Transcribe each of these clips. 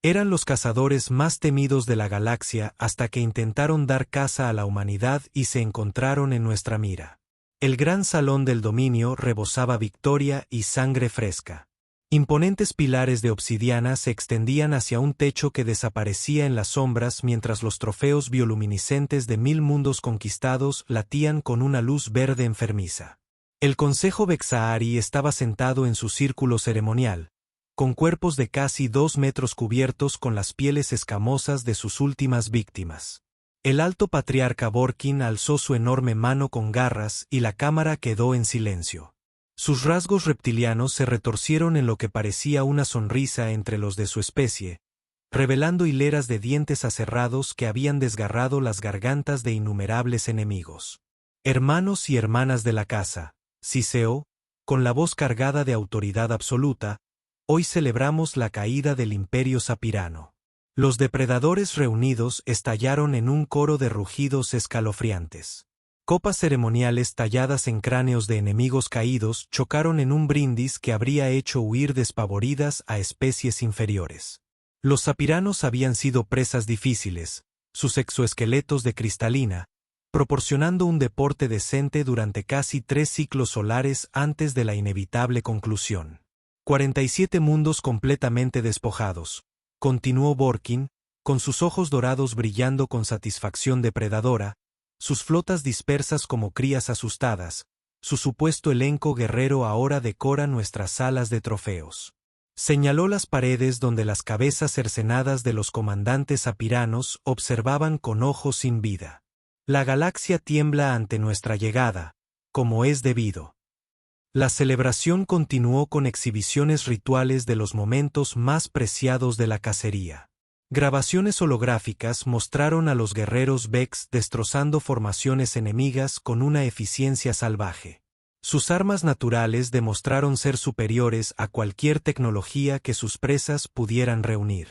Eran los cazadores más temidos de la galaxia hasta que intentaron dar caza a la humanidad y se encontraron en nuestra mira. El gran salón del dominio rebosaba victoria y sangre fresca. Imponentes pilares de obsidiana se extendían hacia un techo que desaparecía en las sombras mientras los trofeos bioluminiscentes de 1000 mundos conquistados latían con una luz verde enfermiza. El Consejo Vexaari estaba sentado en su círculo ceremonial, con cuerpos de casi 2 metros cubiertos con las pieles escamosas de sus últimas víctimas. El alto patriarca Borkin alzó su enorme mano con garras y la cámara quedó en silencio. Sus rasgos reptilianos se retorcieron en lo que parecía una sonrisa entre los de su especie, revelando hileras de dientes aserrados que habían desgarrado las gargantas de innumerables enemigos. Hermanos y hermanas de la casa, Siseo, con la voz cargada de autoridad absoluta, hoy celebramos la caída del Imperio Sapirano. Los depredadores reunidos estallaron en un coro de rugidos escalofriantes. Copas ceremoniales talladas en cráneos de enemigos caídos chocaron en un brindis que habría hecho huir despavoridas a especies inferiores. Los sapiranos habían sido presas difíciles, sus exoesqueletos de cristalina, proporcionando un deporte decente durante casi 3 ciclos solares antes de la inevitable conclusión. 47 mundos completamente despojados, continuó Borkin, con sus ojos dorados brillando con satisfacción depredadora, sus flotas dispersas como crías asustadas, su supuesto elenco guerrero ahora decora nuestras salas de trofeos. Señaló las paredes donde las cabezas cercenadas de los comandantes sapiranos observaban con ojos sin vida. La galaxia tiembla ante nuestra llegada, como es debido. La celebración continuó con exhibiciones rituales de los momentos más preciados de la cacería. Grabaciones holográficas mostraron a los guerreros Vex destrozando formaciones enemigas con una eficiencia salvaje. Sus armas naturales demostraron ser superiores a cualquier tecnología que sus presas pudieran reunir.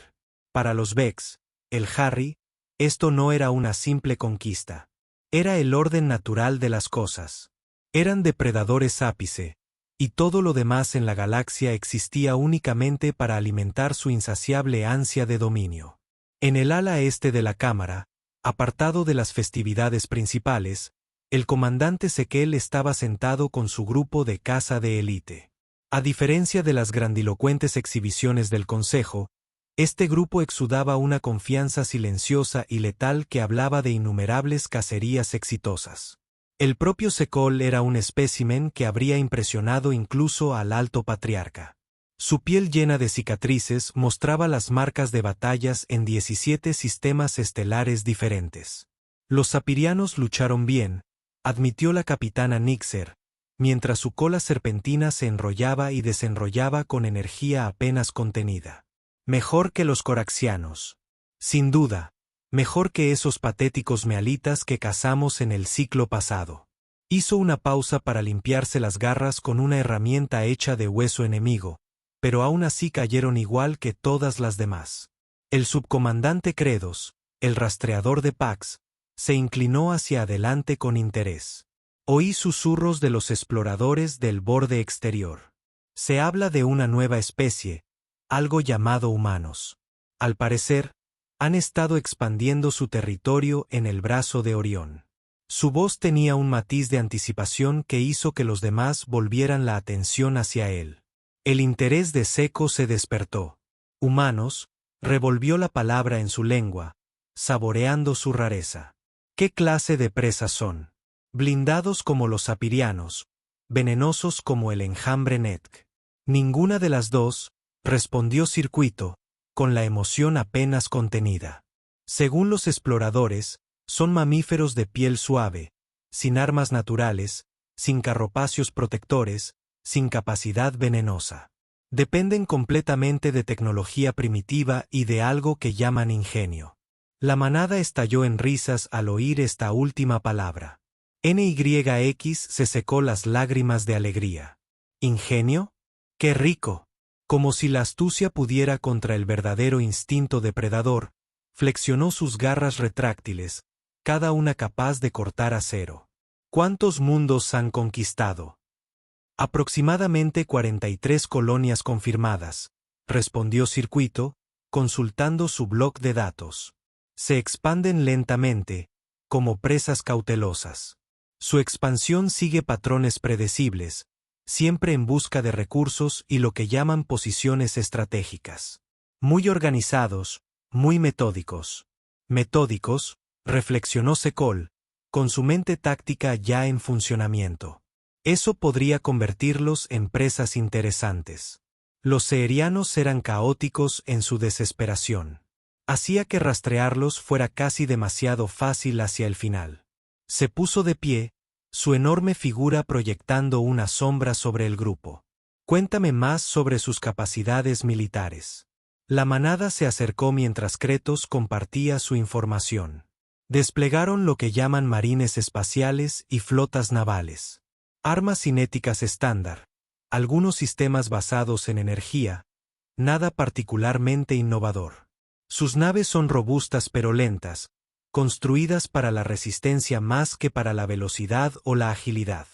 Para los Vex, el Harry, esto no era una simple conquista. Era el orden natural de las cosas. Eran depredadores ápice, y todo lo demás en la galaxia existía únicamente para alimentar su insaciable ansia de dominio. En el ala este de la cámara, apartado de las festividades principales, el comandante Sekel estaba sentado con su grupo de caza de élite. A diferencia de las grandilocuentes exhibiciones del Consejo, este grupo exudaba una confianza silenciosa y letal que hablaba de innumerables cacerías exitosas. El propio Sekol era un espécimen que habría impresionado incluso al alto patriarca. Su piel llena de cicatrices mostraba las marcas de batallas en 17 sistemas estelares diferentes. Los sapirianos lucharon bien, admitió la capitana Nixer, mientras su cola serpentina se enrollaba y desenrollaba con energía apenas contenida. Mejor que los coraxianos. Sin duda. Mejor que esos patéticos mealitas que cazamos en el ciclo pasado. Hizo una pausa para limpiarse las garras con una herramienta hecha de hueso enemigo, pero aún así cayeron igual que todas las demás. El subcomandante Credos, el rastreador de Pax, se inclinó hacia adelante con interés. Oí susurros de los exploradores del borde exterior. Se habla de una nueva especie, algo llamado humanos. Al parecer, han estado expandiendo su territorio en el brazo de Orión. Su voz tenía un matiz de anticipación que hizo que los demás volvieran la atención hacia él. El interés de Seco se despertó. Humanos, revolvió la palabra en su lengua, saboreando su rareza. ¿Qué clase de presas son? Blindados como los sapirianos, venenosos como el enjambre Netk. Ninguna de las dos, respondió Circuito, con la emoción apenas contenida. Según los exploradores, son mamíferos de piel suave, sin armas naturales, sin carropacios protectores, sin capacidad venenosa. Dependen completamente de tecnología primitiva y de algo que llaman ingenio. La manada estalló en risas al oír esta última palabra. NYX se secó las lágrimas de alegría. ¿Ingenio? ¡Qué rico! Como si la astucia pudiera contra el verdadero instinto depredador, flexionó sus garras retráctiles, cada una capaz de cortar acero. ¿Cuántos mundos han conquistado? Aproximadamente 43 colonias confirmadas, respondió Circuito, consultando su bloc de datos. Se expanden lentamente, como presas cautelosas. Su expansión sigue patrones predecibles, siempre en busca de recursos y lo que llaman posiciones estratégicas. Muy organizados, muy metódicos. Metódicos, reflexionó Sekol, con su mente táctica ya en funcionamiento. Eso podría convertirlos en presas interesantes. Los seerianos eran caóticos en su desesperación. Hacía que rastrearlos fuera casi demasiado fácil hacia el final. Se puso de pie, su enorme figura proyectando una sombra sobre el grupo. Cuéntame más sobre sus capacidades militares. La manada se acercó mientras Kratos compartía su información. Desplegaron lo que llaman marines espaciales y flotas navales. Armas cinéticas estándar, algunos sistemas basados en energía, nada particularmente innovador. Sus naves son robustas pero lentas, construidas para la resistencia más que para la velocidad o la agilidad.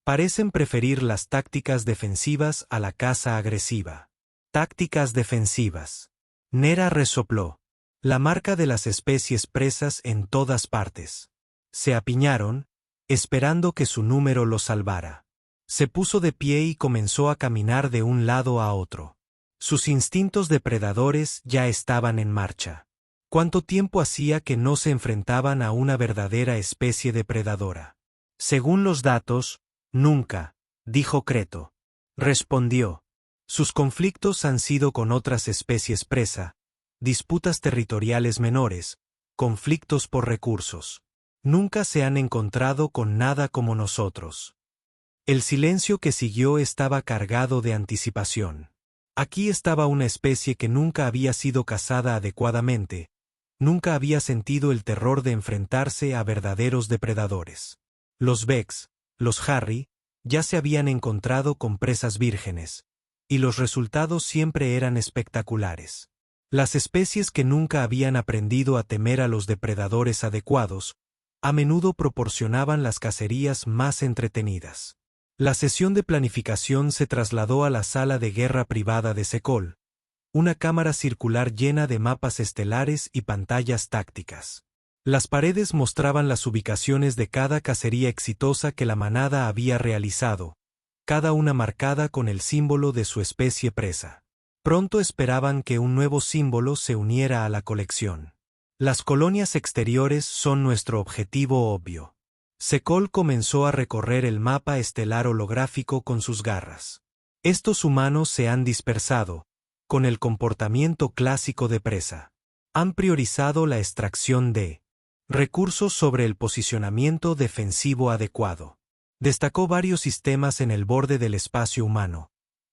Parecen preferir las tácticas defensivas a la caza agresiva. Tácticas defensivas. Nera resopló. La marca de las especies presas en todas partes. Se apiñaron, esperando que su número los salvara. Se puso de pie y comenzó a caminar de un lado a otro. Sus instintos depredadores ya estaban en marcha. ¿Cuánto tiempo hacía que no se enfrentaban a una verdadera especie depredadora? Según los datos, nunca, dijo Creto. Respondió. Sus conflictos han sido con otras especies presa, disputas territoriales menores, conflictos por recursos. Nunca se han encontrado con nada como nosotros. El silencio que siguió estaba cargado de anticipación. Aquí estaba una especie que nunca había sido cazada adecuadamente, nunca había sentido el terror de enfrentarse a verdaderos depredadores. Los Vex, los Harry, ya se habían encontrado con presas vírgenes, y los resultados siempre eran espectaculares. Las especies que nunca habían aprendido a temer a los depredadores adecuados, a menudo proporcionaban las cacerías más entretenidas. La sesión de planificación se trasladó a la sala de guerra privada de Sekol, una cámara circular llena de mapas estelares y pantallas tácticas. Las paredes mostraban las ubicaciones de cada cacería exitosa que la manada había realizado, cada una marcada con el símbolo de su especie presa. Pronto esperaban que un nuevo símbolo se uniera a la colección. Las colonias exteriores son nuestro objetivo obvio. Sekol comenzó a recorrer el mapa estelar holográfico con sus garras. Estos humanos se han dispersado, con el comportamiento clásico de presa. Han priorizado la extracción de recursos sobre el posicionamiento defensivo adecuado. Destacó varios sistemas en el borde del espacio humano.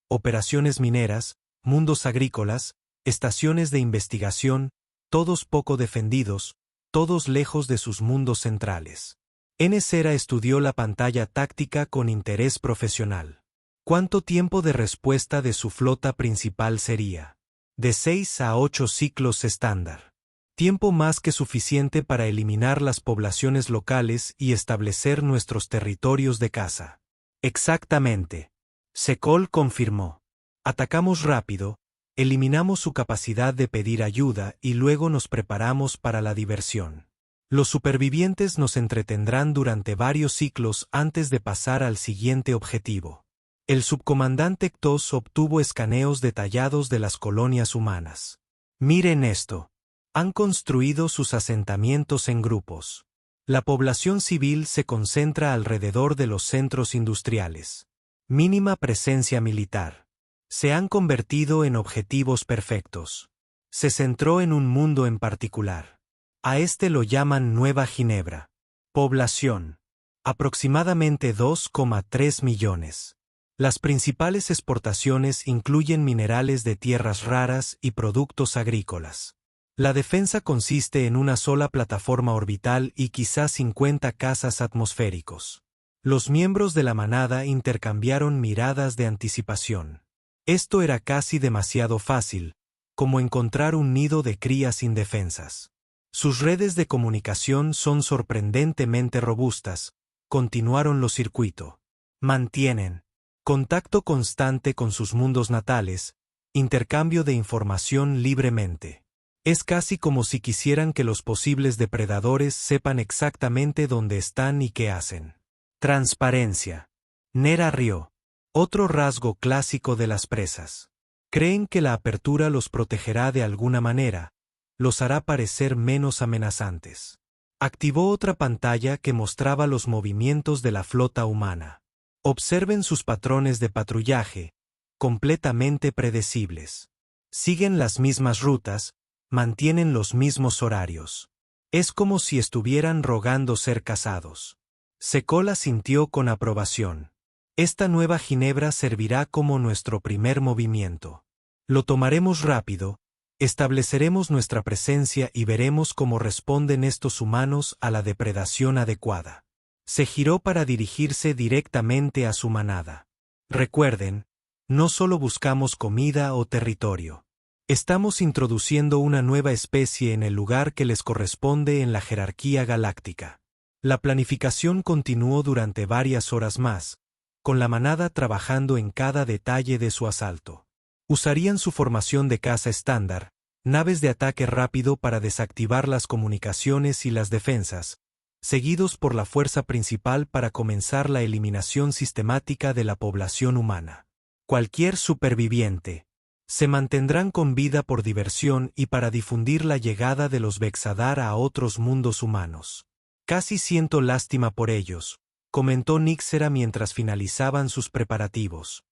Operaciones mineras, mundos agrícolas, estaciones de investigación, todos poco defendidos, todos lejos de sus mundos centrales. Ncera estudió la pantalla táctica con interés profesional. ¿Cuánto tiempo de respuesta de su flota principal sería? De 6 a 8 ciclos estándar. Tiempo más que suficiente para eliminar las poblaciones locales y establecer nuestros territorios de caza. Exactamente. Sekol confirmó. Atacamos rápido, eliminamos su capacidad de pedir ayuda y luego nos preparamos para la diversión. Los supervivientes nos entretendrán durante varios ciclos antes de pasar al siguiente objetivo. El subcomandante Ktos obtuvo escaneos detallados de las colonias humanas. Miren esto. Han construido sus asentamientos en grupos. La población civil se concentra alrededor de los centros industriales. Mínima presencia militar. Se han convertido en objetivos perfectos. Se centró en un mundo en particular. A este lo llaman Nueva Ginebra. Población. Aproximadamente 2,3 millones. Las principales exportaciones incluyen minerales de tierras raras y productos agrícolas. La defensa consiste en una sola plataforma orbital y quizás 50 cazas atmosféricos. Los miembros de la manada intercambiaron miradas de anticipación. Esto era casi demasiado fácil, como encontrar un nido de crías indefensas. Sus redes de comunicación son sorprendentemente robustas, continuaron los circuito. Mantienen contacto constante con sus mundos natales, intercambio de información libremente. Es casi como si quisieran que los posibles depredadores sepan exactamente dónde están y qué hacen. Transparencia. Nera rió. Otro rasgo clásico de las presas. Creen que la apertura los protegerá de alguna manera, los hará parecer menos amenazantes. Activó otra pantalla que mostraba los movimientos de la flota humana. Observen sus patrones de patrullaje, completamente predecibles. Siguen las mismas rutas, mantienen los mismos horarios. Es como si estuvieran rogando ser cazados. Sekol asintió con aprobación. Esta nueva ginebra servirá como nuestro primer movimiento. Lo tomaremos rápido, estableceremos nuestra presencia y veremos cómo responden estos humanos a la depredación adecuada. Se giró para dirigirse directamente a su manada. Recuerden, no solo buscamos comida o territorio. Estamos introduciendo una nueva especie en el lugar que les corresponde en la jerarquía galáctica. La planificación continuó durante varias horas más, con la manada trabajando en cada detalle de su asalto. Usarían su formación de caza estándar, naves de ataque rápido para desactivar las comunicaciones y las defensas, seguidos por la fuerza principal para comenzar la eliminación sistemática de la población humana. Cualquier superviviente. Se mantendrán con vida por diversión y para difundir la llegada de los Vexadar a otros mundos humanos. Casi siento lástima por ellos, comentó Nixera mientras finalizaban sus preparativos.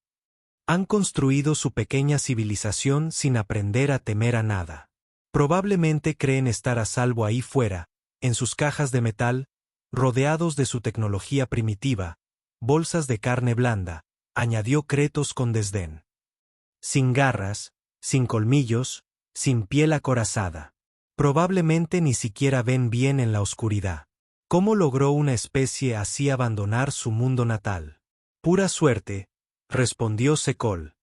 Han construido su pequeña civilización sin aprender a temer a nada. Probablemente creen estar a salvo ahí fuera, en sus cajas de metal, rodeados de su tecnología primitiva, bolsas de carne blanda, añadió Kratos con desdén. Sin garras, sin colmillos, sin piel acorazada. Probablemente ni siquiera ven bien en la oscuridad. ¿Cómo logró una especie así abandonar su mundo natal? Pura suerte, respondió Sekol.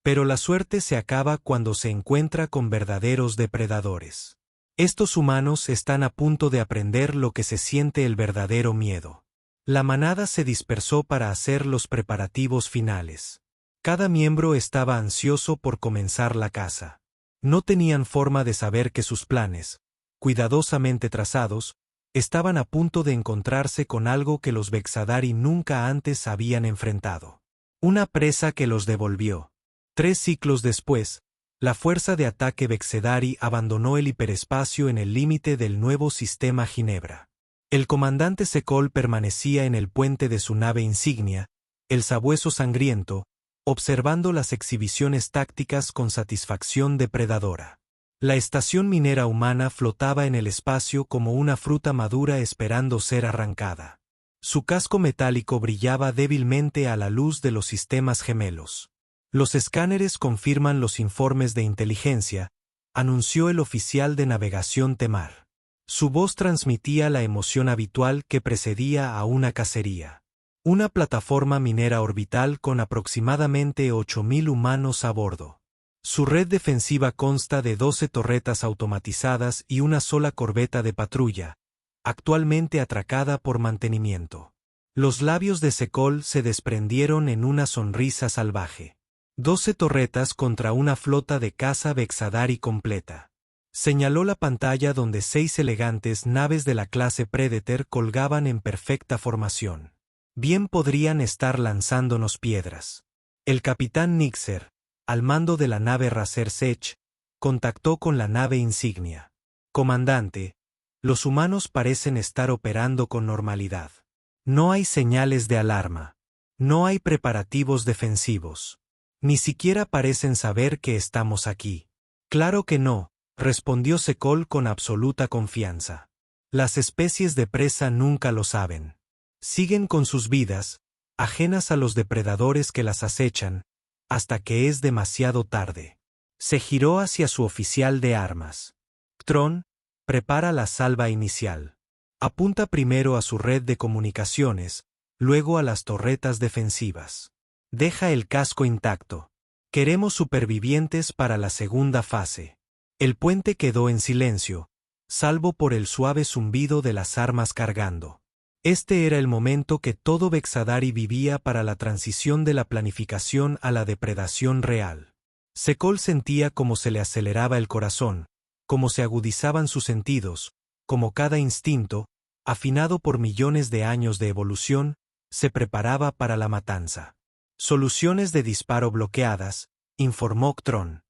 Pero la suerte se acaba cuando se encuentra con verdaderos depredadores. Estos humanos están a punto de aprender lo que se siente el verdadero miedo. La manada se dispersó para hacer los preparativos finales. Cada miembro estaba ansioso por comenzar la caza. No tenían forma de saber que sus planes, cuidadosamente trazados, estaban a punto de encontrarse con algo que los Vexadari nunca antes habían enfrentado. Una presa que los devolvió. 3 ciclos después, la fuerza de ataque Vexedari abandonó el hiperespacio en el límite del nuevo sistema Ginebra. El comandante Sekol permanecía en el puente de su nave insignia, el Sabueso Sangriento, observando las exhibiciones tácticas con satisfacción depredadora. La estación minera humana flotaba en el espacio como una fruta madura esperando ser arrancada. Su casco metálico brillaba débilmente a la luz de los sistemas gemelos. Los escáneres confirman los informes de inteligencia, anunció el oficial de navegación Temar. Su voz transmitía la emoción habitual que precedía a una cacería. Una plataforma minera orbital con aproximadamente 8.000 humanos a bordo. Su red defensiva consta de 12 torretas automatizadas y una sola corbeta de patrulla, actualmente atracada por mantenimiento. Los labios de Sekol se desprendieron en una sonrisa salvaje. 12 torretas contra una flota de caza Vexadari completa. Señaló la pantalla donde 6 elegantes naves de la clase Predator colgaban en perfecta formación. Bien podrían estar lanzándonos piedras. El capitán Nixer, al mando de la nave Racer Sech, contactó con la nave insignia. Comandante, los humanos parecen estar operando con normalidad. No hay señales de alarma. No hay preparativos defensivos. Ni siquiera parecen saber que estamos aquí. Claro que no, respondió Sekol con absoluta confianza. Las especies de presa nunca lo saben. Siguen con sus vidas, ajenas a los depredadores que las acechan, hasta que es demasiado tarde. Se giró hacia su oficial de armas. Tron, prepara la salva inicial. Apunta primero a su red de comunicaciones, luego a las torretas defensivas. Deja el casco intacto. Queremos supervivientes para la segunda fase. El puente quedó en silencio, salvo por el suave zumbido de las armas cargando. Este era el momento que todo Vexadari vivía para la transición de la planificación a la depredación real. Sekol sentía cómo se le aceleraba el corazón, cómo se agudizaban sus sentidos, como cada instinto, afinado por millones de años de evolución, se preparaba para la matanza. Soluciones de disparo bloqueadas, informó Ctron.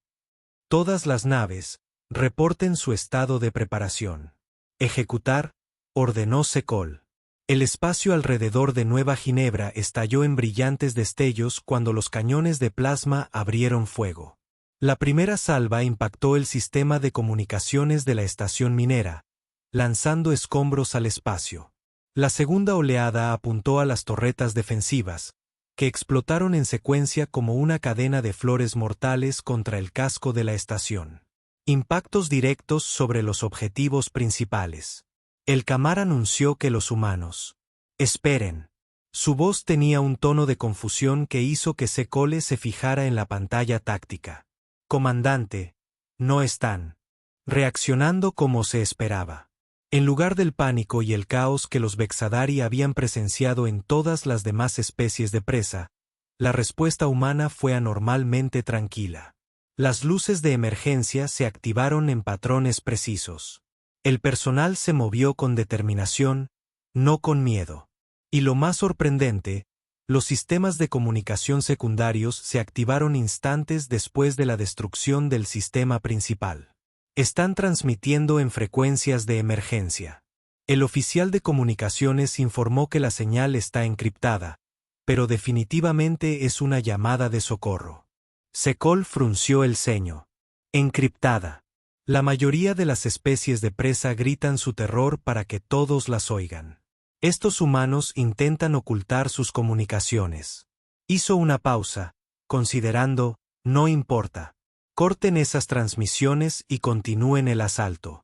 Todas las naves, reporten su estado de preparación. Ejecutar, ordenó Sekol. El espacio alrededor de Nueva Ginebra estalló en brillantes destellos cuando los cañones de plasma abrieron fuego. La primera salva impactó el sistema de comunicaciones de la estación minera, lanzando escombros al espacio. La segunda oleada apuntó a las torretas defensivas, que explotaron en secuencia como una cadena de flores mortales contra el casco de la estación. Impactos directos sobre los objetivos principales. El Kamar anunció que los humanos. Esperen. Su voz tenía un tono de confusión que hizo que Sekol se fijara en la pantalla táctica. Comandante, no están reaccionando como se esperaba. En lugar del pánico y el caos que los Bexadari habían presenciado en todas las demás especies de presa, la respuesta humana fue anormalmente tranquila. Las luces de emergencia se activaron en patrones precisos. El personal se movió con determinación, no con miedo. Y lo más sorprendente, los sistemas de comunicación secundarios se activaron instantes después de la destrucción del sistema principal. Están transmitiendo en frecuencias de emergencia. El oficial de comunicaciones informó que la señal está encriptada, pero definitivamente es una llamada de socorro. Sekol frunció el ceño. Encriptada. La mayoría de las especies de presa gritan su terror para que todos las oigan. Estos humanos intentan ocultar sus comunicaciones. Hizo una pausa, considerando, no importa. Corten esas transmisiones y continúen el asalto.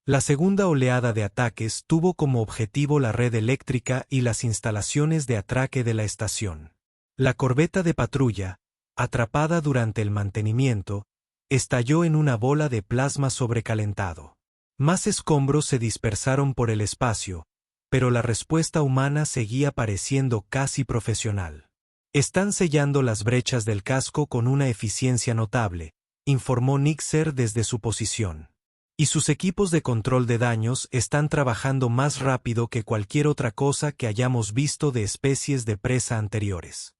La segunda oleada de ataques tuvo como objetivo la red eléctrica y las instalaciones de atraque de la estación. La corbeta de patrulla, atrapada durante el mantenimiento, estalló en una bola de plasma sobrecalentado. Más escombros se dispersaron por el espacio, pero la respuesta humana seguía pareciendo casi profesional. Están sellando las brechas del casco con una eficiencia notable, informó Nixer desde su posición. Y sus equipos de control de daños están trabajando más rápido que cualquier otra cosa que hayamos visto de especies de presa anteriores.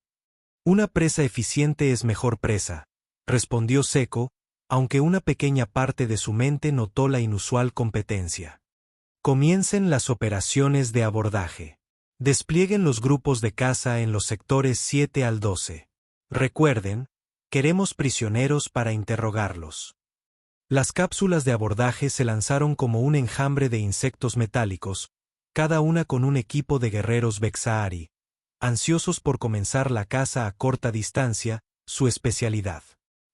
Una presa eficiente es mejor presa, respondió Seco, aunque una pequeña parte de su mente notó la inusual competencia. Comiencen las operaciones de abordaje. Desplieguen los grupos de caza en los sectores 7 al 12. Recuerden, queremos prisioneros para interrogarlos. Las cápsulas de abordaje se lanzaron como un enjambre de insectos metálicos, cada una con un equipo de guerreros Bexaari, ansiosos por comenzar la caza a corta distancia, su especialidad.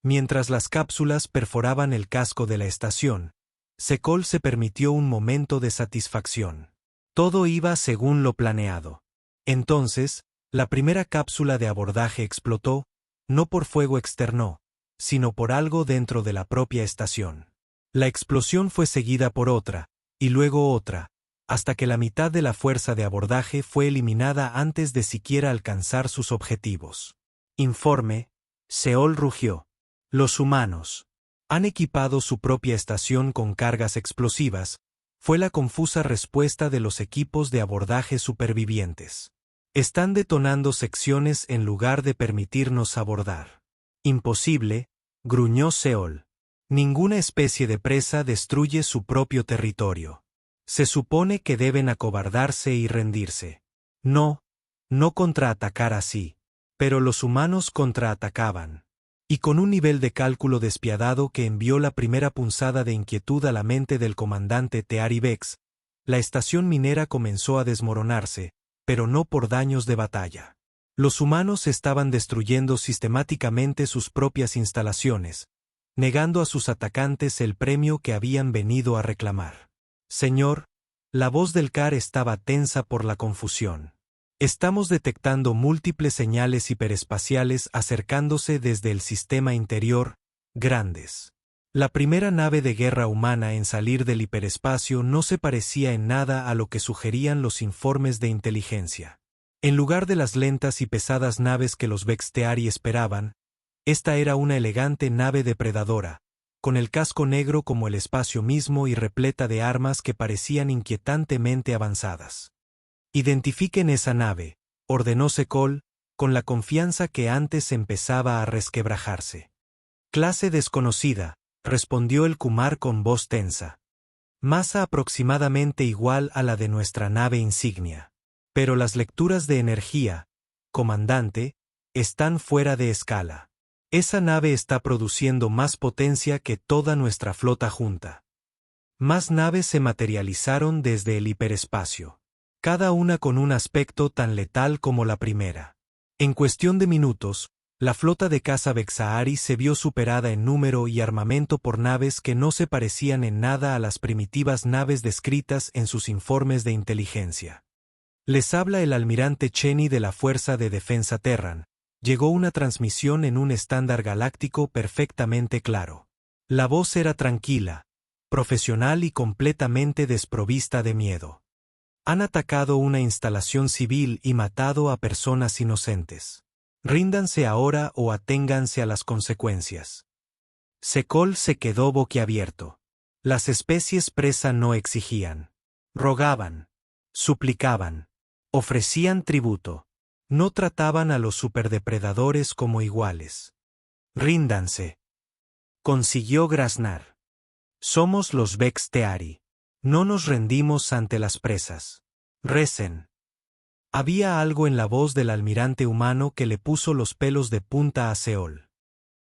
Mientras las cápsulas perforaban el casco de la estación, Sekol se permitió un momento de satisfacción. Todo iba según lo planeado. Entonces, la primera cápsula de abordaje explotó, no por fuego externo, sino por algo dentro de la propia estación. La explosión fue seguida por otra, y luego otra, hasta que la mitad de la fuerza de abordaje fue eliminada antes de siquiera alcanzar sus objetivos. Informe, Seol rugió. Los humanos han equipado su propia estación con cargas explosivas, fue la confusa respuesta de los equipos de abordaje supervivientes. Están detonando secciones en lugar de permitirnos abordar. Imposible, gruñó Seol. Ninguna especie de presa destruye su propio territorio. Se supone que deben acobardarse y rendirse. No contraatacar así. Pero los humanos contraatacaban. Y con un nivel de cálculo despiadado que envió la primera punzada de inquietud a la mente del comandante Teari Vex, la estación minera comenzó a desmoronarse, pero no por daños de batalla. Los humanos estaban destruyendo sistemáticamente sus propias instalaciones, negando a sus atacantes el premio que habían venido a reclamar. Señor, la voz del Car estaba tensa por la confusión. Estamos detectando múltiples señales hiperespaciales acercándose desde el sistema interior, grandes. La primera nave de guerra humana en salir del hiperespacio no se parecía en nada a lo que sugerían los informes de inteligencia. En lugar de las lentas y pesadas naves que los Bexteari esperaban, Esta era una elegante nave depredadora, con el casco negro como el espacio mismo y repleta de armas que parecían inquietantemente avanzadas. «Identifiquen esa nave», ordenó Sekol, con la confianza que antes empezaba a resquebrajarse. «Clase desconocida», respondió el Kumar con voz tensa. «Masa aproximadamente igual a la de nuestra nave insignia. Pero las lecturas de energía, comandante, están fuera de escala. Esa nave está produciendo más potencia que toda nuestra flota junta». Más naves se materializaron desde el hiperespacio, cada una con un aspecto tan letal como la primera. En cuestión de minutos, la flota de caza Vexaari se vio superada en número y armamento por naves que no se parecían en nada a las primitivas naves descritas en sus informes de inteligencia. «Les habla el almirante Cheney de la Fuerza de Defensa Terran», llegó una transmisión en un estándar galáctico perfectamente claro. La voz era tranquila, profesional y completamente desprovista de miedo. «Han atacado una instalación civil y matado a personas inocentes. Ríndanse ahora o aténganse a las consecuencias». Sekol se quedó boquiabierto. Las especies presa no exigían. Rogaban. Suplicaban. Ofrecían tributo. No trataban a los superdepredadores como iguales. «Ríndanse», consiguió graznar. «Somos los Vex Teari. No nos rendimos ante las presas. Recen». Había algo en la voz del almirante humano que le puso los pelos de punta a Seol.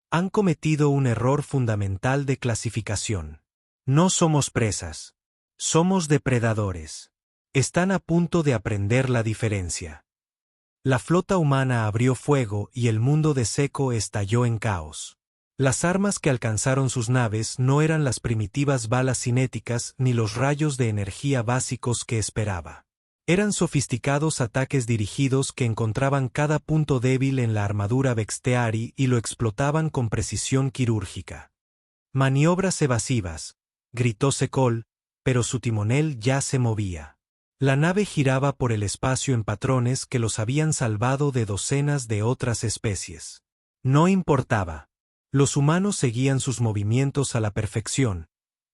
«Han cometido un error fundamental de clasificación. No somos presas. Somos depredadores. Están a punto de aprender la diferencia». La flota humana abrió fuego y el mundo de Seco estalló en caos. Las armas que alcanzaron sus naves no eran las primitivas balas cinéticas ni los rayos de energía básicos que esperaba. Eran sofisticados ataques dirigidos que encontraban cada punto débil en la armadura Vexteari y lo explotaban con precisión quirúrgica. «Maniobras evasivas», gritó Sekol, pero su timonel ya se movía. La nave giraba por el espacio en patrones que los habían salvado de docenas de otras especies. No importaba. Los humanos seguían sus movimientos a la perfección.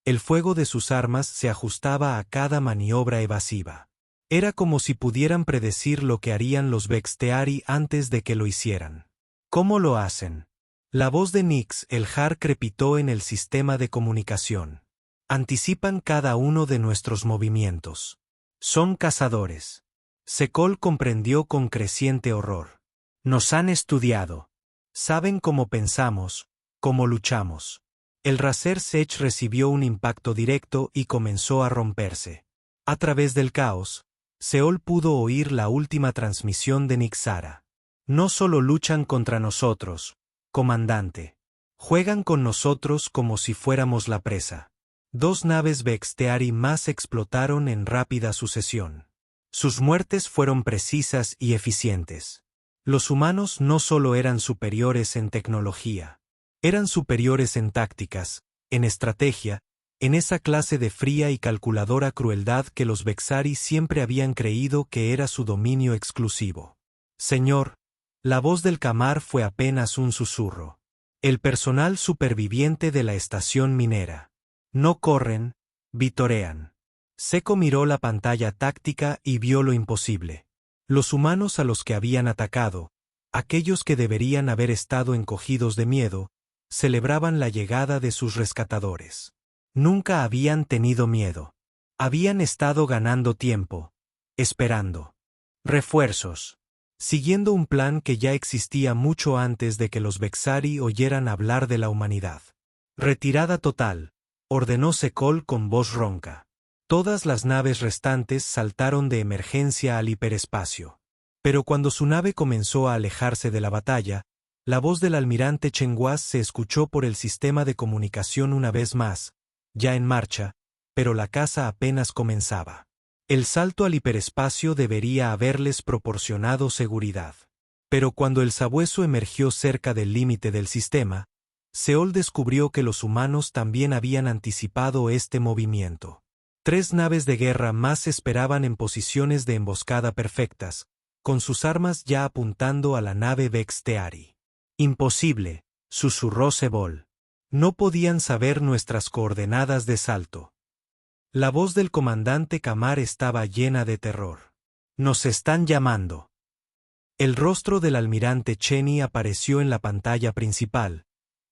El fuego de sus armas se ajustaba a cada maniobra evasiva. Era como si pudieran predecir lo que harían los Vexteari antes de que lo hicieran. «¿Cómo lo hacen?». La voz de Nix el Har crepitó en el sistema de comunicación. «Anticipan cada uno de nuestros movimientos. Son cazadores». Sekol comprendió con creciente horror. «Nos han estudiado. Saben cómo pensamos, cómo luchamos». El Racer Sech recibió un impacto directo y comenzó a romperse. A través del caos, Seol pudo oír la última transmisión de Nixara. «No solo luchan contra nosotros, comandante. Juegan con nosotros como si fuéramos la presa». 2 naves Vexteari más explotaron en rápida sucesión. Sus muertes fueron precisas y eficientes. Los humanos no solo eran superiores en tecnología, eran superiores en tácticas, en estrategia, en esa clase de fría y calculadora crueldad que los Vexari siempre habían creído que era su dominio exclusivo. «Señor», la voz del Kamar fue apenas un susurro. «El personal superviviente de la estación minera. No corren, vitorean». Seco miró la pantalla táctica y vio lo imposible. Los humanos a los que habían atacado, aquellos que deberían haber estado encogidos de miedo, celebraban la llegada de sus rescatadores. Nunca habían tenido miedo. Habían estado ganando tiempo, esperando refuerzos, siguiendo un plan que ya existía mucho antes de que los Vexari oyeran hablar de la humanidad. «Retirada total», ordenó Sekol con voz ronca. Todas las naves restantes saltaron de emergencia al hiperespacio. Pero cuando su nave comenzó a alejarse de la batalla, la voz del almirante Chenguas se escuchó por el sistema de comunicación una vez más, ya en marcha, pero la caza apenas comenzaba. El salto al hiperespacio debería haberles proporcionado seguridad. Pero cuando el sabueso emergió cerca del límite del sistema, Seol descubrió que los humanos también habían anticipado este movimiento. 3 naves de guerra más esperaban en posiciones de emboscada perfectas, con sus armas ya apuntando a la nave Vexteari. «Imposible», susurró Sebol. No podían saber nuestras coordenadas de salto. La voz del comandante Kamar estaba llena de terror. Nos están llamando. El rostro del almirante Cheney apareció en la pantalla principal,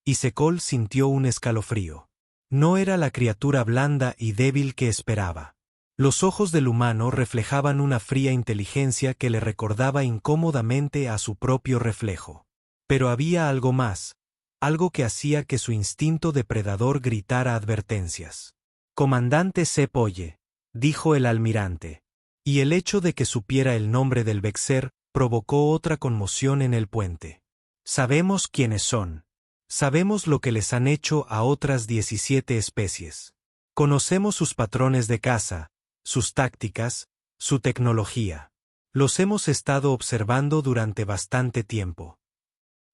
y Sekol sintió un escalofrío. No era la criatura blanda y débil que esperaba. Los ojos del humano reflejaban una fría inteligencia que le recordaba incómodamente a su propio reflejo. Pero había algo más, algo que hacía que su instinto depredador gritara advertencias. «Comandante Sepoye», dijo el almirante. Y el hecho de que supiera el nombre del Bexer provocó otra conmoción en el puente. «Sabemos quiénes son. Sabemos lo que les han hecho a otras 17 especies. Conocemos sus patrones de caza, sus tácticas, su tecnología. Los hemos estado observando durante bastante tiempo».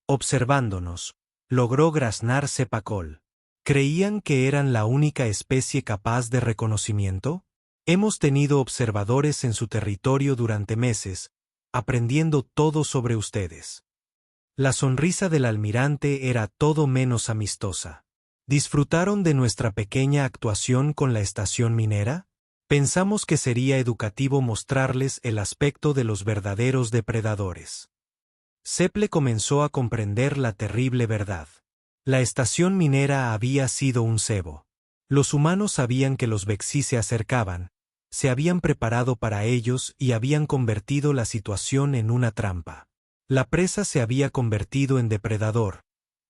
Observándonos, logró graznar Cepacol. ¿Creían que eran la única especie capaz de reconocimiento? Hemos tenido observadores en su territorio durante meses, aprendiendo todo sobre ustedes. La sonrisa del almirante era todo menos amistosa. ¿Disfrutaron de nuestra pequeña actuación con la estación minera? Pensamos que sería educativo mostrarles el aspecto de los verdaderos depredadores. Seple comenzó a comprender la terrible verdad. La estación minera había sido un cebo. Los humanos sabían que los Bexi se acercaban, se habían preparado para ellos y habían convertido la situación en una trampa. La presa se había convertido en depredador,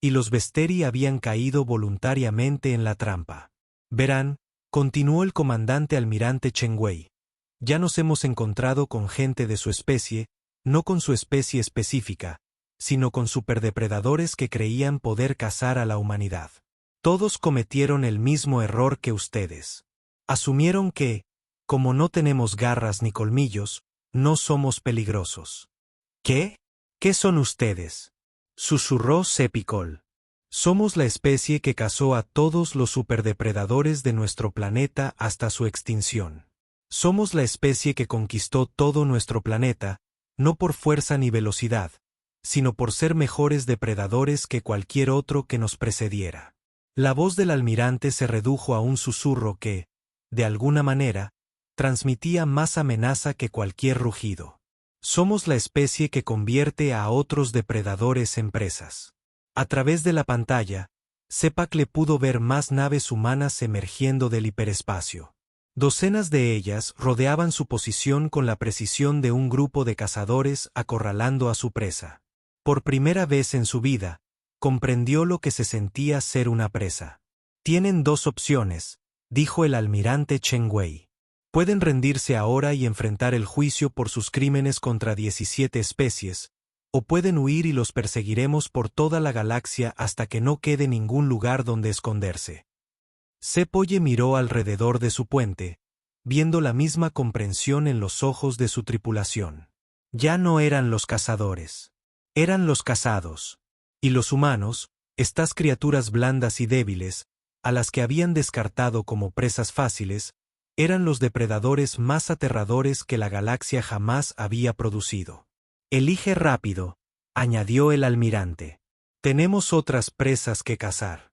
y los Besteri habían caído voluntariamente en la trampa. Verán, continuó el comandante almirante Chengwei. Ya nos hemos encontrado con gente de su especie, no con su especie específica, sino con superdepredadores que creían poder cazar a la humanidad. Todos cometieron el mismo error que ustedes. Asumieron que, como no tenemos garras ni colmillos, no somos peligrosos. ¿Qué? ¿Qué son ustedes?, susurró Sepicol. Somos la especie que cazó a todos los superdepredadores de nuestro planeta hasta su extinción. Somos la especie que conquistó todo nuestro planeta, no por fuerza ni velocidad, sino por ser mejores depredadores que cualquier otro que nos precediera. La voz del almirante se redujo a un susurro que, de alguna manera, transmitía más amenaza que cualquier rugido. Somos la especie que convierte a otros depredadores en presas. A través de la pantalla, Sepacle pudo ver más naves humanas emergiendo del hiperespacio. Docenas de ellas rodeaban su posición con la precisión de un grupo de cazadores acorralando a su presa. Por primera vez en su vida, comprendió lo que se sentía ser una presa. Tienen dos opciones, dijo el almirante Chengwei. Pueden rendirse ahora y enfrentar el juicio por sus crímenes contra 17 especies, o pueden huir y los perseguiremos por toda la galaxia hasta que no quede ningún lugar donde esconderse. Sepoye miró alrededor de su puente, viendo la misma comprensión en los ojos de su tripulación. Ya no eran los cazadores. Eran los cazados. Y los humanos, estas criaturas blandas y débiles, a las que habían descartado como presas fáciles, eran los depredadores más aterradores que la galaxia jamás había producido. Elige rápido, añadió el almirante. Tenemos otras presas que cazar.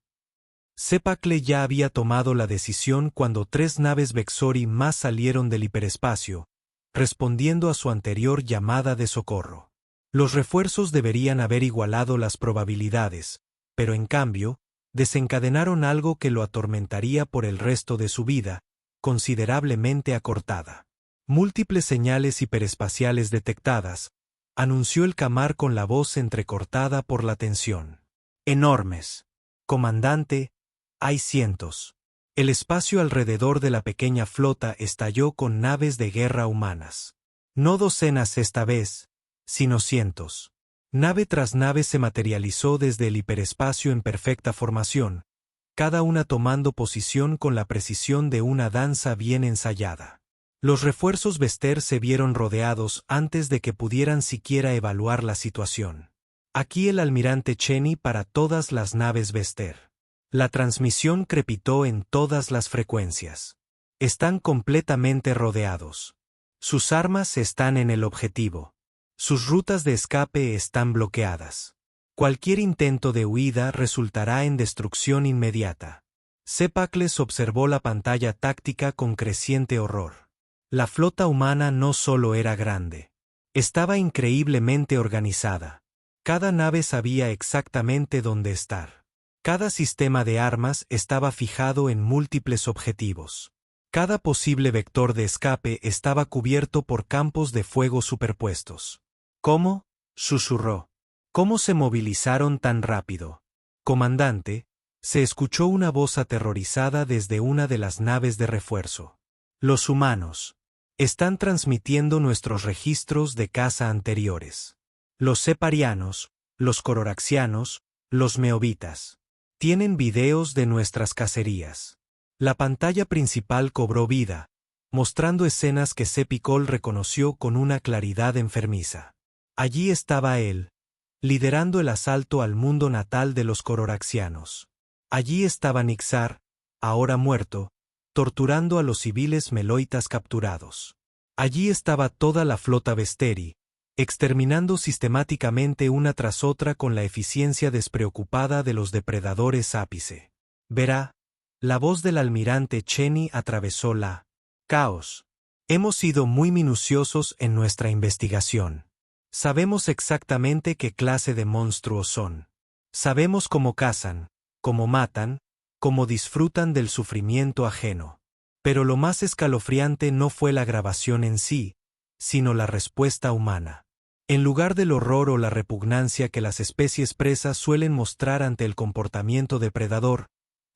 Sepacle ya había tomado la decisión cuando 3 naves Bexori más salieron del hiperespacio, respondiendo a su anterior llamada de socorro. Los refuerzos deberían haber igualado las probabilidades, pero en cambio, desencadenaron algo que lo atormentaría por el resto de su vida, considerablemente acortada. Múltiples señales hiperespaciales detectadas, anunció el Kamar con la voz entrecortada por la tensión. Enormes. Comandante, hay cientos. El espacio alrededor de la pequeña flota estalló con naves de guerra humanas. No docenas esta vez, sino cientos. Nave tras nave se materializó desde el hiperespacio en perfecta formación, cada una tomando posición con la precisión de una danza bien ensayada. Los refuerzos Bester se vieron rodeados antes de que pudieran siquiera evaluar la situación. Aquí el almirante Cheney para todas las naves Bester. La transmisión crepitó en todas las frecuencias. Están completamente rodeados. Sus armas están en el objetivo. Sus rutas de escape están bloqueadas. Cualquier intento de huida resultará en destrucción inmediata. Sepacles observó la pantalla táctica con creciente horror. La flota humana no solo era grande. Estaba increíblemente organizada. Cada nave sabía exactamente dónde estar. Cada sistema de armas estaba fijado en múltiples objetivos. Cada posible vector de escape estaba cubierto por campos de fuego superpuestos. ¿Cómo?, susurró. ¿Cómo se movilizaron tan rápido? Comandante, se escuchó una voz aterrorizada desde una de las naves de refuerzo. Los humanos están transmitiendo nuestros registros de caza anteriores. Los separianos, los cororaxianos, los meobitas. Tienen videos de nuestras cacerías. La pantalla principal cobró vida, mostrando escenas que Sepicol reconoció con una claridad enfermiza. Allí estaba él, liderando el asalto al mundo natal de los cororaxianos. Allí estaba Nixar, ahora muerto, torturando a los civiles meloitas capturados. Allí estaba toda la flota Vesteri, exterminando sistemáticamente una tras otra con la eficiencia despreocupada de los depredadores ápice. Verá, la voz del almirante Cheni atravesó la caos. Hemos sido muy minuciosos en nuestra investigación. Sabemos exactamente qué clase de monstruos son. Sabemos cómo cazan, cómo matan, cómo disfrutan del sufrimiento ajeno. Pero lo más escalofriante no fue la grabación en sí, sino la respuesta humana. En lugar del horror o la repugnancia que las especies presas suelen mostrar ante el comportamiento depredador,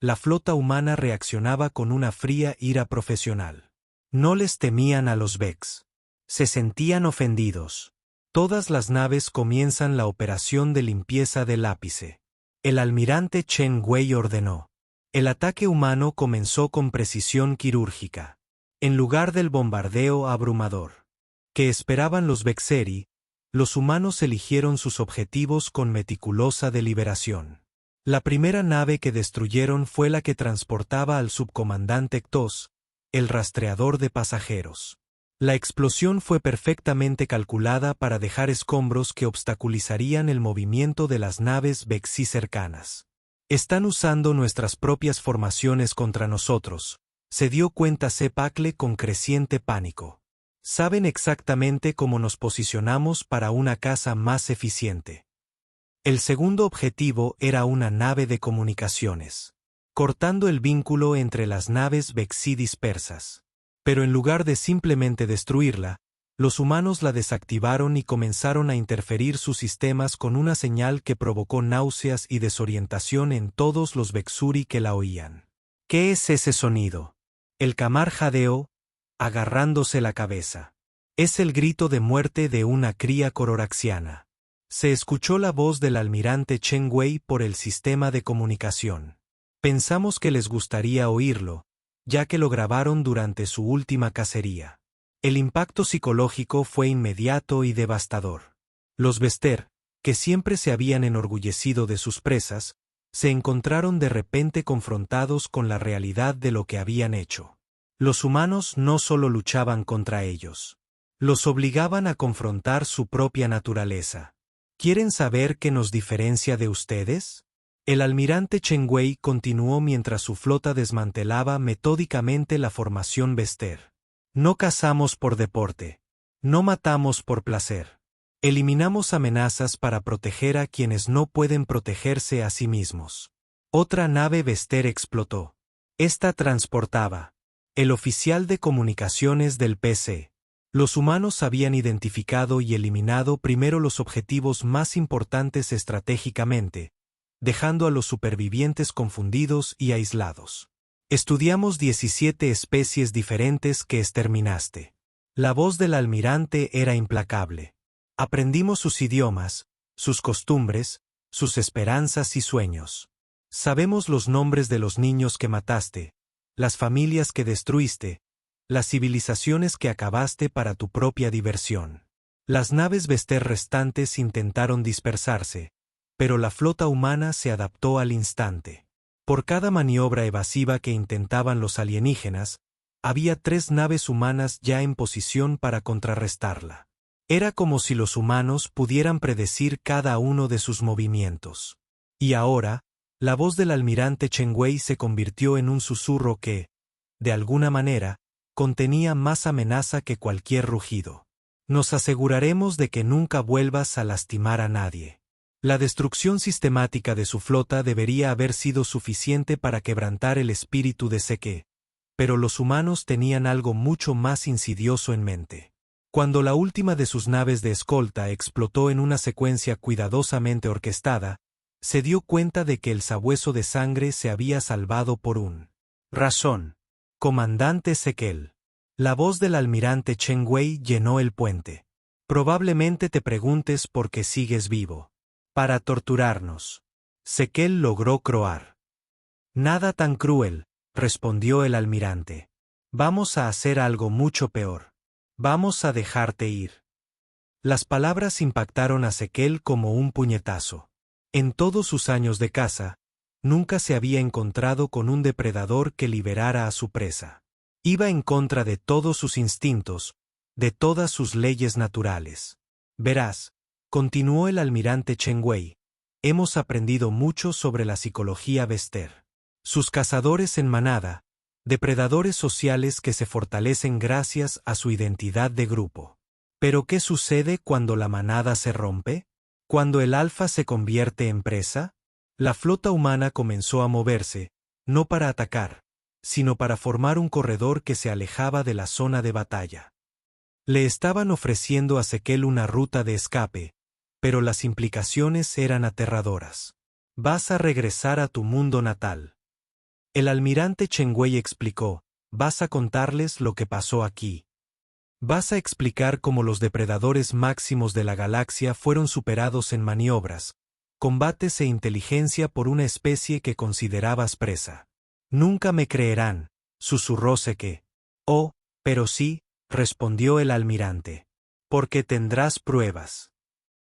la flota humana reaccionaba con una fría ira profesional. No les temían a los Vex. Se sentían ofendidos. Todas las naves comienzan la operación de limpieza del ápice. El almirante Chen Wei ordenó. El ataque humano comenzó con precisión quirúrgica. En lugar del bombardeo abrumador que esperaban los Vexeri, los humanos eligieron sus objetivos con meticulosa deliberación. La primera nave que destruyeron fue la que transportaba al subcomandante Ctos, el rastreador de pasajeros. La explosión fue perfectamente calculada para dejar escombros que obstaculizarían el movimiento de las naves Vexi cercanas. Están usando nuestras propias formaciones contra nosotros, se dio cuenta Sepacle con creciente pánico. Saben exactamente cómo nos posicionamos para una caza más eficiente. El segundo objetivo era una nave de comunicaciones, cortando el vínculo entre las naves Vexi dispersas. Pero en lugar de simplemente destruirla, los humanos la desactivaron y comenzaron a interferir sus sistemas con una señal que provocó náuseas y desorientación en todos los Vexuri que la oían. ¿Qué es ese sonido? El Kamar jadeó, agarrándose la cabeza. Es el grito de muerte de una cría cororaxiana. Se escuchó la voz del almirante Chen Wei por el sistema de comunicación. Pensamos que les gustaría oírlo, ya que lo grabaron durante su última cacería. El impacto psicológico fue inmediato y devastador. Los Vester, que siempre se habían enorgullecido de sus presas, se encontraron de repente confrontados con la realidad de lo que habían hecho. Los humanos no solo luchaban contra ellos. Los obligaban a confrontar su propia naturaleza. ¿Quieren saber qué nos diferencia de ustedes? El almirante Chen Wei continuó mientras su flota desmantelaba metódicamente la formación Vester. No cazamos por deporte. No matamos por placer. Eliminamos amenazas para proteger a quienes no pueden protegerse a sí mismos. Otra nave Vester explotó. Esta transportaba el oficial de comunicaciones del PC. Los humanos habían identificado y eliminado primero los objetivos más importantes estratégicamente, dejando a los supervivientes confundidos y aislados. Estudiamos 17 especies diferentes que exterminaste. La voz del almirante era implacable. Aprendimos sus idiomas, sus costumbres, sus esperanzas y sueños. Sabemos los nombres de los niños que mataste, las familias que destruiste, las civilizaciones que acabaste para tu propia diversión. Las naves Vester restantes intentaron dispersarse, pero la flota humana se adaptó al instante. Por cada maniobra evasiva que intentaban los alienígenas, había 3 naves humanas ya en posición para contrarrestarla. Era como si los humanos pudieran predecir cada uno de sus movimientos. Y ahora, la voz del almirante Chen Wei se convirtió en un susurro que, de alguna manera, contenía más amenaza que cualquier rugido. Nos aseguraremos de que nunca vuelvas a lastimar a nadie. La destrucción sistemática de su flota debería haber sido suficiente para quebrantar el espíritu de Seke, pero los humanos tenían algo mucho más insidioso en mente. Cuando la última de sus naves de escolta explotó en una secuencia cuidadosamente orquestada, se dio cuenta de que el sabueso de sangre se había salvado por un razón. Comandante Sekel. La voz del almirante Chen Wei llenó el puente. Probablemente te preguntes por qué sigues vivo. Para torturarnos. Sekel logró croar. Nada tan cruel, respondió el almirante. Vamos a hacer algo mucho peor. Vamos a dejarte ir. Las palabras impactaron a Sekel como un puñetazo. En todos sus años de caza, nunca se había encontrado con un depredador que liberara a su presa. Iba en contra de todos sus instintos, de todas sus leyes naturales. Verás, continuó el almirante Chen Wei, hemos aprendido mucho sobre la psicología Vester. Sus cazadores en manada, depredadores sociales que se fortalecen gracias a su identidad de grupo. ¿Pero qué sucede cuando la manada se rompe? ¿Cuando el alfa se convierte en presa? La flota humana comenzó a moverse, no para atacar, sino para formar un corredor que se alejaba de la zona de batalla. Le estaban ofreciendo a Sekel una ruta de escape, pero las implicaciones eran aterradoras. Vas a regresar a tu mundo natal. El almirante Chen Wei explicó, vas a contarles lo que pasó aquí. Vas a explicar cómo los depredadores máximos de la galaxia fueron superados en maniobras, combates e inteligencia por una especie que considerabas presa. Nunca me creerán, susurró Seke. Oh, pero sí, respondió el almirante. Porque tendrás pruebas.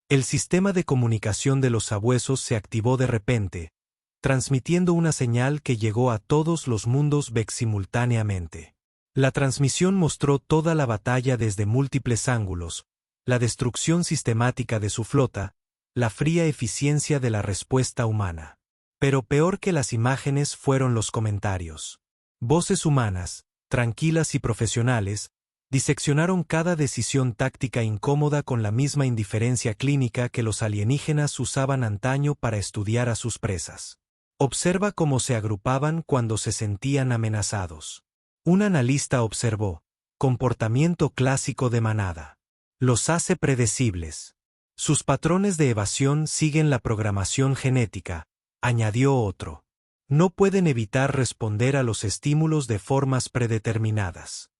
El sistema de comunicación de los sabuesos se activó de repente, transmitiendo una señal que llegó a todos los mundos Vex simultáneamente. La transmisión mostró toda la batalla desde múltiples ángulos, la destrucción sistemática de su flota, la fría eficiencia de la respuesta humana. Pero peor que las imágenes fueron los comentarios. Voces humanas, tranquilas y profesionales, diseccionaron cada decisión táctica incómoda con la misma indiferencia clínica que los alienígenas usaban antaño para estudiar a sus presas. Observa cómo se agrupaban cuando se sentían amenazados. Un analista observó, comportamiento clásico de manada. Los hace predecibles. Sus patrones de evasión siguen la programación genética, añadió otro. No pueden evitar responder a los estímulos de formas predeterminadas.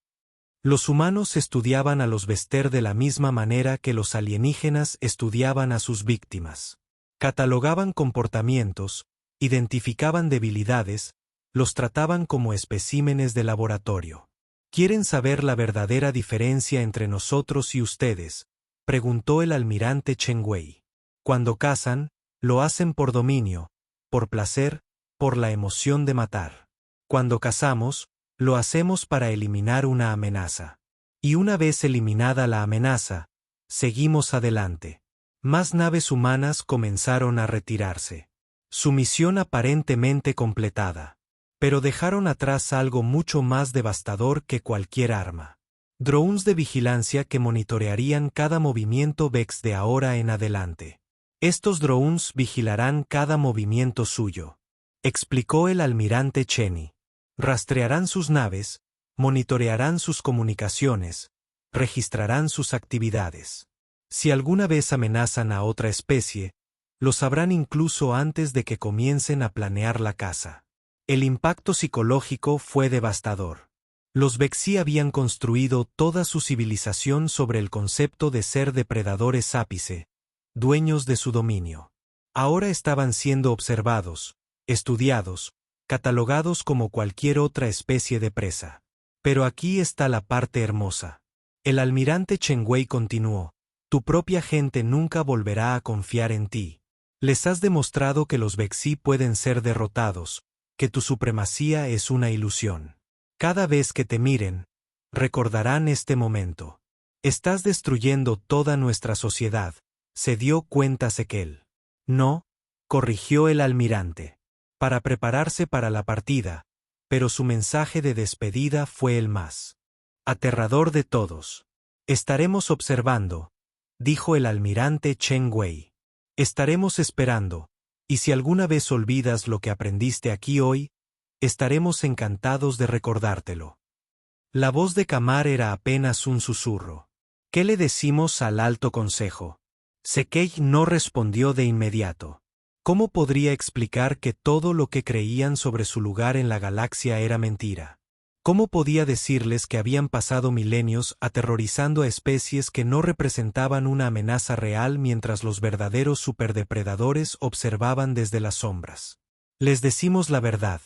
Los humanos estudiaban a los Vester de la misma manera que los alienígenas estudiaban a sus víctimas. Catalogaban comportamientos, identificaban debilidades, los trataban como especímenes de laboratorio. ¿Quieren saber la verdadera diferencia entre nosotros y ustedes?, preguntó el almirante Chen Wei. Cuando cazan, lo hacen por dominio, por placer, por la emoción de matar. Cuando cazamos, lo hacemos para eliminar una amenaza. Y una vez eliminada la amenaza, seguimos adelante. Más naves humanas comenzaron a retirarse. Su misión aparentemente completada. Pero dejaron atrás algo mucho más devastador que cualquier arma. Drones de vigilancia que monitorearían cada movimiento Vex de ahora en adelante. Estos drones vigilarán cada movimiento suyo, explicó el almirante Cheney. Rastrearán sus naves, monitorearán sus comunicaciones, registrarán sus actividades. Si alguna vez amenazan a otra especie, lo sabrán incluso antes de que comiencen a planear la caza. El impacto psicológico fue devastador. Los Vexí habían construido toda su civilización sobre el concepto de ser depredadores ápice, dueños de su dominio. Ahora estaban siendo observados, estudiados, catalogados como cualquier otra especie de presa. Pero aquí está la parte hermosa. El almirante Chen Wei continuó, tu propia gente nunca volverá a confiar en ti. Les has demostrado que los Vexí pueden ser derrotados, que tu supremacía es una ilusión. Cada vez que te miren, recordarán este momento. Estás destruyendo toda nuestra sociedad, se dio cuenta Sekel. No, corrigió el almirante. Para prepararse para la partida, pero su mensaje de despedida fue el más aterrador de todos. Estaremos observando, dijo el almirante Chen Wei. Estaremos esperando, y si alguna vez olvidas lo que aprendiste aquí hoy, estaremos encantados de recordártelo. La voz de Kamar era apenas un susurro. ¿Qué le decimos al alto consejo? Sekei no respondió de inmediato. ¿Cómo podría explicar que todo lo que creían sobre su lugar en la galaxia era mentira? ¿Cómo podía decirles que habían pasado milenios aterrorizando a especies que no representaban una amenaza real mientras los verdaderos superdepredadores observaban desde las sombras? Les decimos la verdad.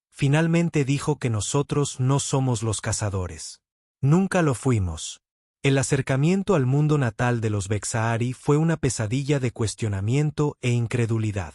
Finalmente dijo que nosotros no somos los cazadores. Nunca lo fuimos. El acercamiento al mundo natal de los Vexaari fue una pesadilla de cuestionamiento e incredulidad.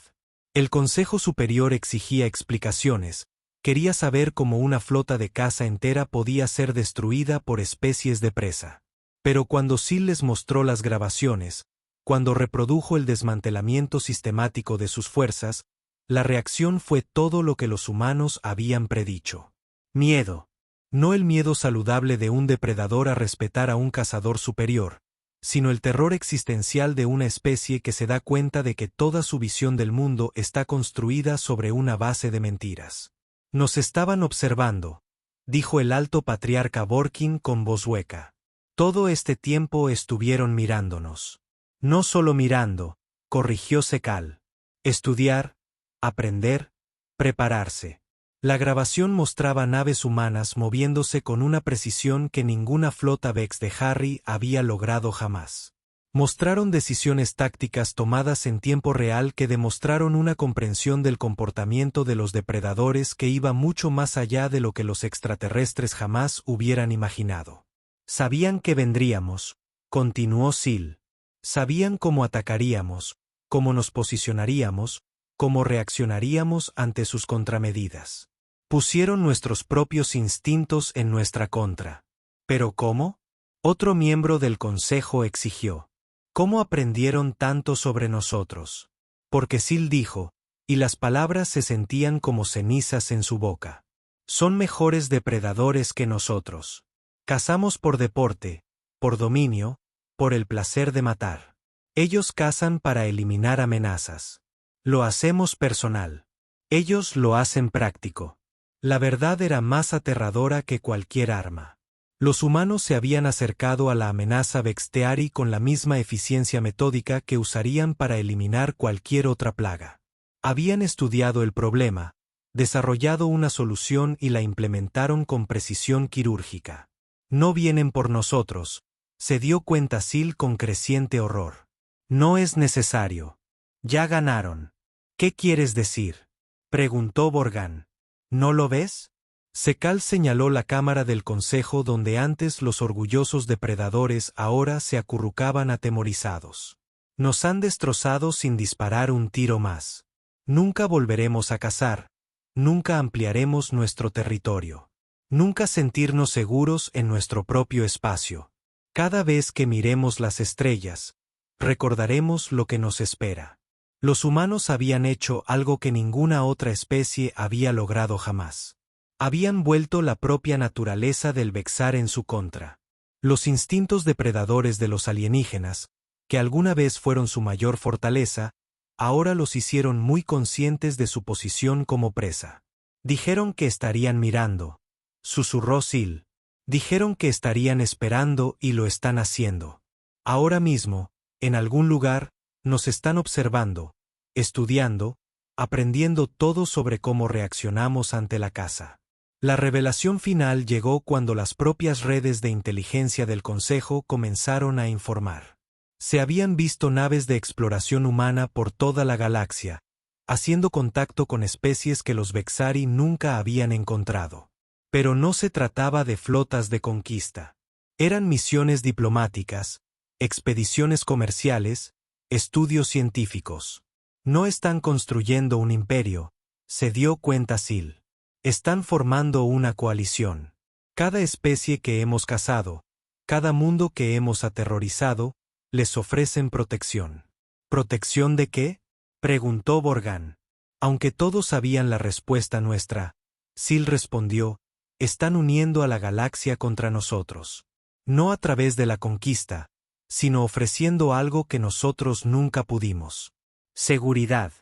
El Consejo Superior exigía explicaciones, quería saber cómo una flota de caza entera podía ser destruida por especies de presa. Pero cuando Sil les mostró las grabaciones, cuando reprodujo el desmantelamiento sistemático de sus fuerzas, la reacción fue todo lo que los humanos habían predicho. Miedo. No el miedo saludable de un depredador a respetar a un cazador superior, sino el terror existencial de una especie que se da cuenta de que toda su visión del mundo está construida sobre una base de mentiras. Nos estaban observando, dijo el alto patriarca Borkin con voz hueca. Todo este tiempo estuvieron mirándonos. No solo mirando, corrigió Sekal. Estudiar, aprender, prepararse. La grabación mostraba naves humanas moviéndose con una precisión que ninguna flota Vex de Harry había logrado jamás. Mostraron decisiones tácticas tomadas en tiempo real que demostraron una comprensión del comportamiento de los depredadores que iba mucho más allá de lo que los extraterrestres jamás hubieran imaginado. Sabían que vendríamos, continuó Sil. Sabían cómo atacaríamos, cómo nos posicionaríamos, cómo reaccionaríamos ante sus contramedidas. Pusieron nuestros propios instintos en nuestra contra. ¿Pero cómo? Otro miembro del consejo exigió. ¿Cómo aprendieron tanto sobre nosotros? Porque Sil dijo, y las palabras se sentían como cenizas en su boca. Son mejores depredadores que nosotros. Cazamos por deporte, por dominio, por el placer de matar. Ellos cazan para eliminar amenazas. Lo hacemos personal. Ellos lo hacen práctico. La verdad era más aterradora que cualquier arma. Los humanos se habían acercado a la amenaza Vexteari con la misma eficiencia metódica que usarían para eliminar cualquier otra plaga. Habían estudiado el problema, desarrollado una solución y la implementaron con precisión quirúrgica. No vienen por nosotros, se dio cuenta Sil con creciente horror. No es necesario. Ya ganaron. ¿Qué quieres decir? Preguntó Borgán. ¿No lo ves? Sekal señaló la cámara del consejo donde antes los orgullosos depredadores ahora se acurrucaban atemorizados. Nos han destrozado sin disparar un tiro más. Nunca volveremos a cazar. Nunca ampliaremos nuestro territorio. Nunca sentirnos seguros en nuestro propio espacio. Cada vez que miremos las estrellas, recordaremos lo que nos espera. Los humanos habían hecho algo que ninguna otra especie había logrado jamás. Habían vuelto la propia naturaleza del Vexar en su contra. Los instintos depredadores de los alienígenas, que alguna vez fueron su mayor fortaleza, ahora los hicieron muy conscientes de su posición como presa. Dijeron que estarían mirando, susurró Sil. Dijeron que estarían esperando y lo están haciendo. Ahora mismo, en algún lugar, nos están observando, estudiando, aprendiendo todo sobre cómo reaccionamos ante la caza. La revelación final llegó cuando las propias redes de inteligencia del Consejo comenzaron a informar. Se habían visto naves de exploración humana por toda la galaxia, haciendo contacto con especies que los Vexari nunca habían encontrado. Pero no se trataba de flotas de conquista. Eran misiones diplomáticas, expediciones comerciales, estudios científicos. No están construyendo un imperio, se dio cuenta Sil. Están formando una coalición. Cada especie que hemos cazado, Cada mundo que hemos aterrorizado, les ofrecen protección. ¿Protección de qué?, preguntó Borgán. Aunque todos sabían la respuesta nuestra, Sil respondió: están uniendo a la galaxia contra nosotros. No a través de la conquista, sino ofreciendo algo que nosotros nunca pudimos. Seguridad.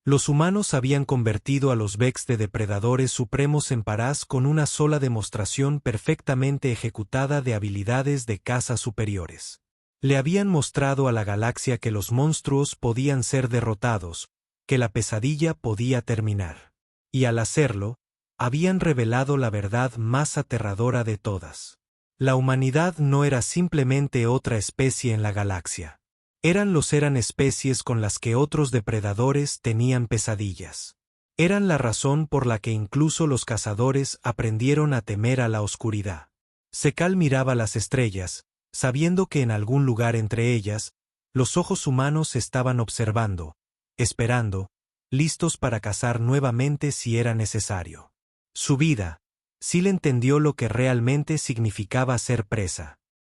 Los humanos habían convertido a los Vex de depredadores supremos en Parás con una sola demostración perfectamente ejecutada de habilidades de caza superiores. Le habían mostrado a la galaxia que los monstruos podían ser derrotados, que la pesadilla podía terminar. Y al hacerlo, habían revelado la verdad más aterradora de todas. La humanidad no era simplemente otra especie en la galaxia. Eran especies con las que otros depredadores tenían pesadillas. Eran la razón por la que incluso los cazadores aprendieron a temer a la oscuridad. Sekal miraba las estrellas, sabiendo que en algún lugar entre ellas, los ojos humanos estaban observando, esperando, listos para cazar nuevamente si era necesario. Su vida, Sil entendió lo que realmente significaba ser presa.